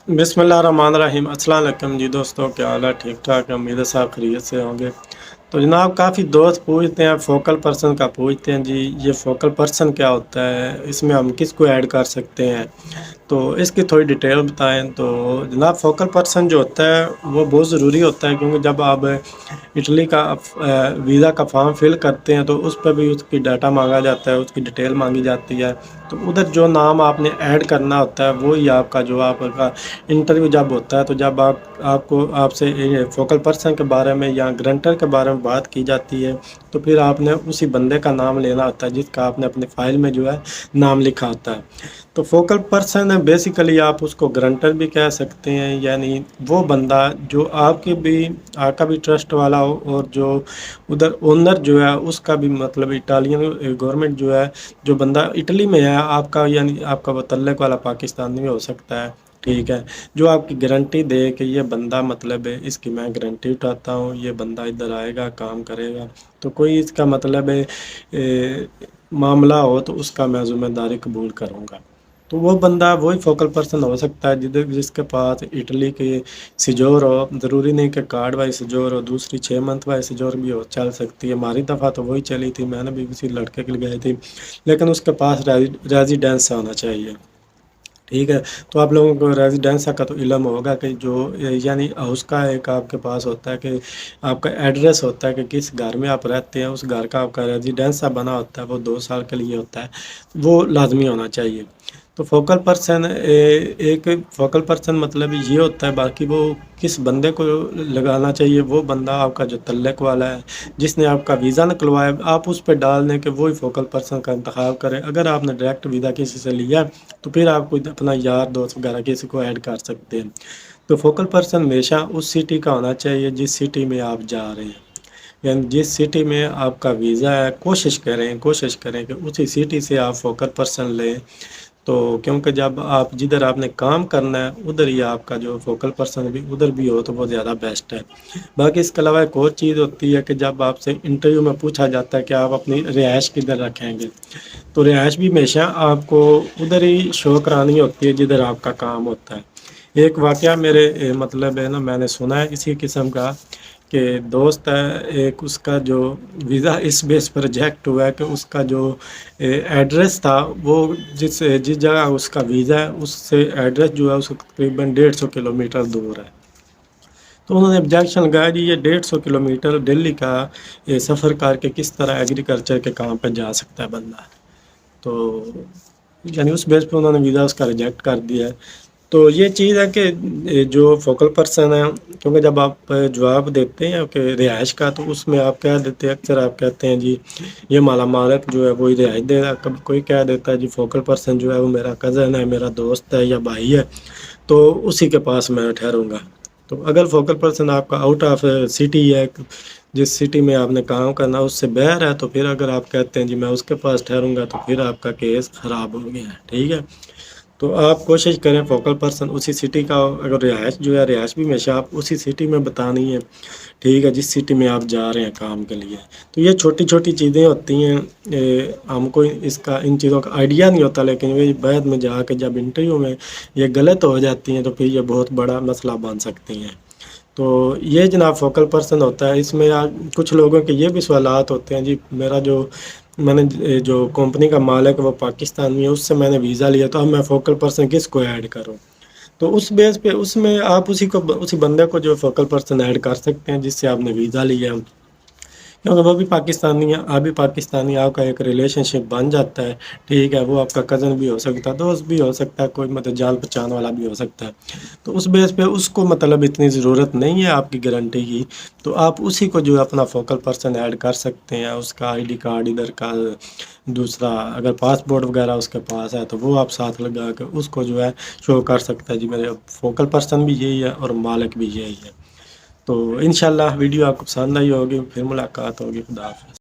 بسم اللہ الرحمن الرحیم۔ السلام علیکم جی دوستوں، کیا حال ہے؟ ٹھیک ٹھاک، امید ہے صاحب خیریت سے ہوں گے۔ تو جناب کافی دوست پوچھتے ہیں، فوکل پرسن کا پوچھتے ہیں جی یہ فوکل پرسن کیا ہوتا ہے، اس میں ہم کس کو ایڈ کر سکتے ہیں، تو اس کی تھوڑی ڈیٹیل بتائیں۔ تو جناب فوکل پرسن جو ہوتا ہے وہ بہت ضروری ہوتا ہے، کیونکہ جب آپ اٹلی کا ویزا کا فارم فل کرتے ہیں تو اس پہ بھی اس کی ڈاٹا مانگا جاتا ہے، اس کی ڈیٹیل مانگی جاتی ہے۔ تو ادھر جو نام آپ نے ایڈ کرنا ہوتا ہے وہی آپ کا جو آپ کا انٹرویو جب ہوتا ہے، تو جب آپ سے فوکل پرسن کے بارے میں یا گرنٹر کے بارے میں بات کی جاتی ہے، تو پھر آپ نے اسی بندے کا نام لینا ہوتا ہے جس کا آپ نے اپنی فائل میں جو ہے نام لکھا ہوتا ہے۔ تو فوکل پرسن بیسیکلی آپ اس کو گرنٹر بھی کہہ سکتے ہیں، یعنی وہ بندہ جو آپ کا بھی ٹرسٹ والا ہو، اور جو ادھر اونر جو ہے اس کا بھی، مطلب اٹالین گورنمنٹ جو ہے، جو بندہ اٹلی میں ہے آپ کا، یعنی آپ کا متعلق والا پاکستانی بھی ہو سکتا ہے، ٹھیک ہے، جو آپ کی گارنٹی دے کہ یہ بندہ، مطلب ہے اس کی میں گارنٹی اٹھاتا ہوں، یہ بندہ ادھر آئے گا کام کرے گا، تو کوئی اس کا مطلب ہے معاملہ ہو تو اس کا میں ذمہ داری قبول کروں گا، تو وہ بندہ وہی فوکل پرسن ہو سکتا ہے جس کے پاس اٹلی کے سجور ہو۔ ضروری نہیں کہ کارڈ وائی سجور ہو، دوسری 6 منتھ وائی سجور بھی ہو، چل سکتی ہے۔ ہماری دفعہ تو وہی چلی تھی، میں نے بھی کسی لڑکے کے لیے گئی تھی، لیکن اس کے پاس ریزیڈینس ہونا چاہیے، ٹھیک ہے۔ تو آپ لوگوں کو ریزیڈینس کا تو علم ہوگا کہ جو یعنی ہاؤس کا ایک آپ کے پاس ہوتا ہے، کہ آپ کا ایڈریس ہوتا ہے کہ کس گھر میں آپ رہتے ہیں، اس گھر کا آپ کا ریزیڈینس بنا ہوتا ہے، وہ 2 سال کے لیے ہوتا ہے، وہ لازمی ہونا چاہیے۔ تو فوکل پرسن مطلب یہ ہوتا ہے، باقی وہ کس بندے کو لگانا چاہیے، وہ بندہ آپ کا جو تعلق والا ہے، جس نے آپ کا ویزا نکلوایا، آپ اس پہ ڈال دیں کہ وہی فوکل پرسن کا انتخاب کریں۔ اگر آپ نے ڈائریکٹ ویزا کسی سے لیا تو پھر آپ کو اپنا یار دوست وغیرہ کسی کو ایڈ کر سکتے ہیں۔ تو فوکل پرسن ہمیشہ اس سٹی کا ہونا چاہیے جس سٹی میں آپ جا رہے ہیں، یعنی جس سٹی میں آپ کا ویزا ہے، کوشش کریں کہ اسی سٹی سے آپ فوکل پرسن لیں، تو کیونکہ جب جدھر آپ نے کام کرنا ہے ادھر ہی آپ کا جو فوکل پرسن بھی ادھر بھی ہو تو وہ زیادہ بیسٹ ہے۔ باقی اس کے علاوہ ایک اور چیز ہوتی ہے کہ جب آپ سے انٹرویو میں پوچھا جاتا ہے کہ آپ اپنی رہائش کدھر رکھیں گے، تو رہائش بھی ہمیشہ آپ کو ادھر ہی شو کرانی ہوتی ہے جدھر آپ کا کام ہوتا ہے۔ ایک واقعہ میرے مطلب ہے نا، میں نے سنا ہے اسی قسم کا، کہ دوست ہے ایک، اس کا جو ویزا اس بیس پر ریجیکٹ ہوا ہے کہ اس کا جو ایڈریس تھا، وہ جس جگہ اس کا ویزا ہے اس سے ایڈریس جو ہے اس کو تقریباً 150 کلومیٹر دور ہے۔ تو انہوں نے آبجیکشن لگایا جی یہ 150 کلومیٹر دلی کا سفر کر کے کس طرح ایگریکلچر کے کام پہ جا سکتا ہے بندہ، تو یعنی اس بیس پہ انہوں نے ویزا اس کا ریجیکٹ کر دیا ہے۔ تو یہ چیز ہے کہ جو فوکل پرسن ہے، کیونکہ جب آپ جواب دیتے ہیں کہ رہائش کا، تو اس میں آپ کہہ دیتے ہیں، اکثر آپ کہتے ہیں جی یہ مالا مالک جو ہے وہی رہائش دے گا، کبھی کوئی کہہ دیتا ہے جی فوکل پرسن جو ہے وہ میرا کزن ہے، میرا دوست ہے یا بھائی ہے، تو اسی کے پاس میں ٹھہروں گا۔ تو اگر فوکل پرسن آپ کا آؤٹ آف سٹی ہے، جس سٹی میں آپ نے کام کرنا اس سے باہر ہے، تو پھر اگر آپ کہتے ہیں جی میں اس کے پاس ٹھہروں گا، تو پھر آپ کا کیس خراب ہو گیا ہے، ٹھیک ہے۔ تو آپ کوشش کریں فوکل پرسن اسی سٹی کا ہو، اگر رہائش جو ہے رہائش بھی ہمیشہ آپ اسی سٹی میں بتانی ہے، ٹھیک ہے، جس سٹی میں آپ جا رہے ہیں کام کے لیے۔ تو یہ چھوٹی چھوٹی چیزیں ہوتی ہیں، ہم کو ان چیزوں کا آئیڈیا نہیں ہوتا، لیکن وہ بعد میں جا کے جب انٹرویو میں یہ غلط ہو جاتی ہیں تو پھر یہ بہت بڑا مسئلہ بن سکتی ہیں۔ تو یہ جناب فوکل پرسن ہوتا ہے۔ اس میں کچھ لوگوں کے یہ بھی سوالات ہوتے ہیں جی میں نے جو کمپنی کا مالک ہے وہ پاکستانی ہے، اس سے میں نے ویزا لیا، تو اب میں فوکل پرسن کس کو ایڈ کروں؟ تو اس بیس پہ اس میں آپ اسی بندے کو جو فوکل پرسن ایڈ کر سکتے ہیں جس سے آپ نے ویزا لیا، کیونکہ وہ بھی پاکستانی ہے، آپ بھی پاکستانی، آپ کا ایک ریلیشن شپ بن جاتا ہے، ٹھیک ہے۔ وہ آپ کا کزن بھی ہو سکتا ہے، دوست بھی ہو سکتا ہے، کوئی مطلب جان پہچان والا بھی ہو سکتا ہے۔ تو اس بیس پہ اس کو مطلب اتنی ضرورت نہیں ہے آپ کی گارنٹی کی، تو آپ اسی کو جو اپنا فوکل پرسن ایڈ کر سکتے ہیں۔ اس کا ID کارڈ ادھر کا، دوسرا اگر پاسپورٹ وغیرہ اس کے پاس ہے تو وہ آپ ساتھ لگا کے اس کو جو ہے شو کر سکتا ہے جی میرے فوکل پرسن بھی یہی ہے اور مالک بھی یہی ہے۔ تو انشاءاللہ ویڈیو آپ کو پسند آئی ہوگی، پھر ملاقات ہوگی، خدا حافظ۔